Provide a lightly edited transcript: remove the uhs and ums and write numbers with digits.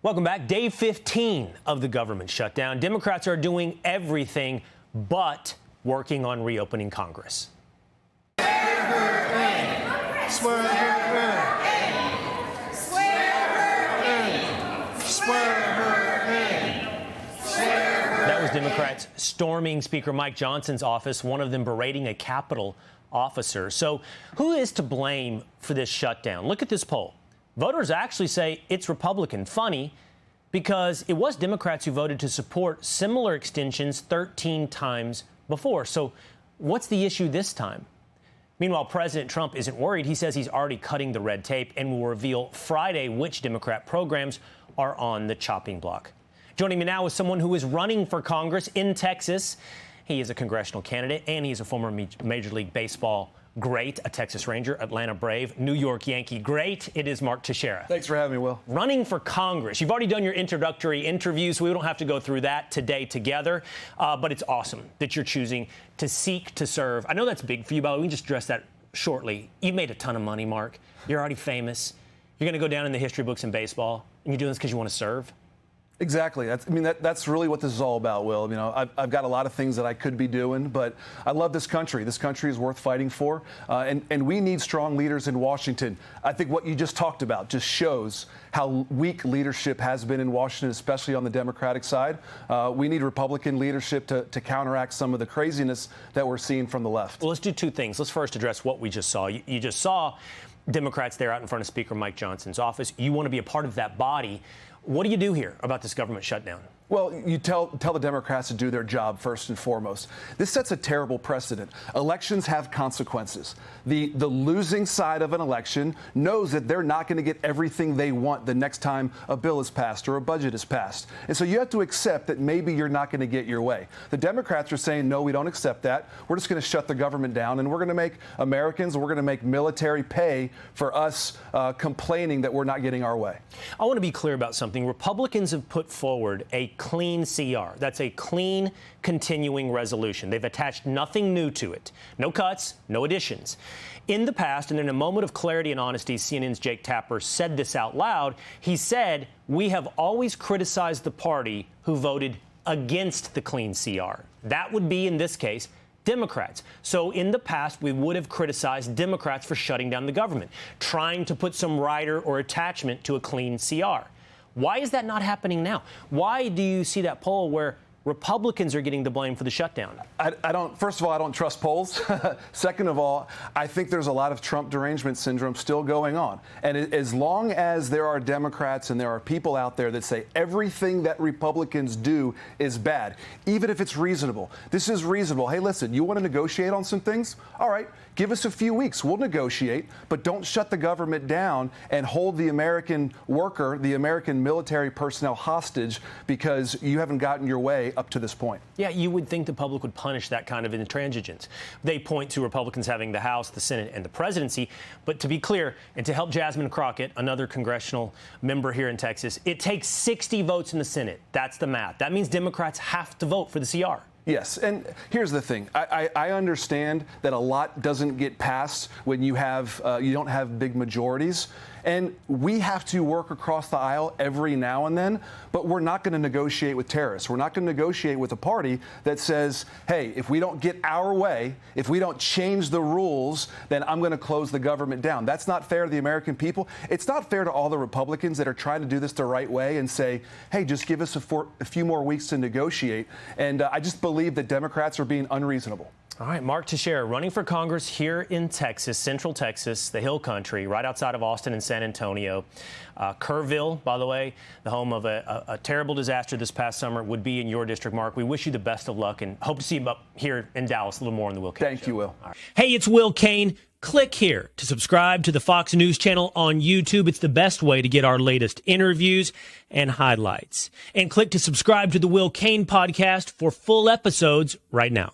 Welcome back. Day 15 of the government shutdown. Democrats are doing everything but working on reopening Congress. That was Democrats storming Speaker Mike Johnson's office, one of them berating a Capitol officer. So who is to blame for this shutdown? Look at this poll. Voters actually say it's Republican. Funny, because it was Democrats who voted to support similar extensions 13 times before. So what's the issue this time? Meanwhile, President Trump isn't worried. He says he's already cutting the red tape and will reveal Friday which Democrat programs are on the chopping block. Joining me now is someone who is running for Congress in Texas. He is a congressional candidate, and he's a former Major League Baseball great, a Texas Ranger, Atlanta Brave, New York Yankee great. It is Mark Teixeira. Thanks for having me, Will. Running for Congress. You've already done your introductory interviews. We don't have to go through that today together, but it's awesome that you're choosing to seek to serve. I know that's big for you, but we can just address that shortly. You've made a ton of money, Mark. You're already famous. You're going to go down in the history books in baseball, and you're doing this because you want to serve? Exactly. That's really what this is all about, Will. You know, I've got a lot of things that I could be doing, but I love this country. This country is worth fighting for, and we need strong leaders in Washington. I think what you just talked about just shows how weak leadership has been in Washington, especially on the Democratic side. We need Republican leadership to counteract some of the craziness that we're seeing from the left. Well, let's do two things. Let's first address what we just saw. You just saw Democrats there out in front of Speaker Mike Johnson's office. You want to be a part of that body. What do you do here about this government shutdown? Well, you tell the Democrats to do their job first and foremost. This sets a terrible precedent. Elections have consequences. The losing side of an election knows that they're not going to get everything they want the next time a bill is passed or a budget is passed. And so you have to accept that maybe you're not going to get your way. The Democrats are saying, no, we don't accept that. We're just going to shut the government down, and we're going to make Americans, we're going to make military pay for us complaining that we're not getting our way. I want to be clear about something. Republicans have put forward a clean CR. That's a clean, continuing resolution. They've attached nothing new to it. No cuts, no additions. In the past, and in a moment of clarity and honesty, CNN's Jake Tapper said this out loud. He said, we have always criticized the party who voted against the clean CR. That would be, in this case, Democrats. So in the past, we would have criticized Democrats for shutting down the government, trying to put some rider or attachment to a clean CR. Why is that not happening now? Why do you see that poll where Republicans are getting the blame for the shutdown? First of all, I don't trust polls. Second of all, I think there's a lot of Trump derangement syndrome still going on. And as long as there are Democrats and there are people out there that say everything that Republicans do is bad, even if it's reasonable. This is reasonable. Hey, listen, you want to negotiate on some things? All right, give us a few weeks. We'll negotiate, but don't shut the government down and hold the American worker, the American military personnel hostage because you haven't gotten your way up to this point. Yeah, you would think the public would punish that kind of intransigence. They point to Republicans having the House, the Senate, and the presidency. But to be clear, and to help Jasmine Crockett, another congressional member here in Texas, it takes 60 votes in the Senate. That's the math. That means Democrats have to vote for the CR. Yes, and here's the thing. I understand that a lot doesn't get passed when you don't have big majorities, and we have to work across the aisle every now and then, but we're not going to negotiate with terrorists. We're not going to negotiate with a party that says, hey, if we don't get our way, if we don't change the rules, then I'm going to close the government down. That's not fair to the American people. It's not fair to all the Republicans that are trying to do this the right way and say, hey, just give us a few more weeks to negotiate. And I just believe that Democrats are being unreasonable. All right, Mark Teixeira, running for Congress here in Texas, Central Texas, the Hill Country, right outside of Austin and San Antonio. Kerrville, by the way, the home of a terrible disaster this past summer, would be in your district, Mark. We wish you the best of luck and hope to see you up here in Dallas a little more on the Will Cain Show. Thank you, Will. Right. Hey, it's Will Cain. Click here to subscribe to the Fox News channel on YouTube. It's the best way to get our latest interviews and highlights. And click to subscribe to the Will Cain podcast for full episodes right now.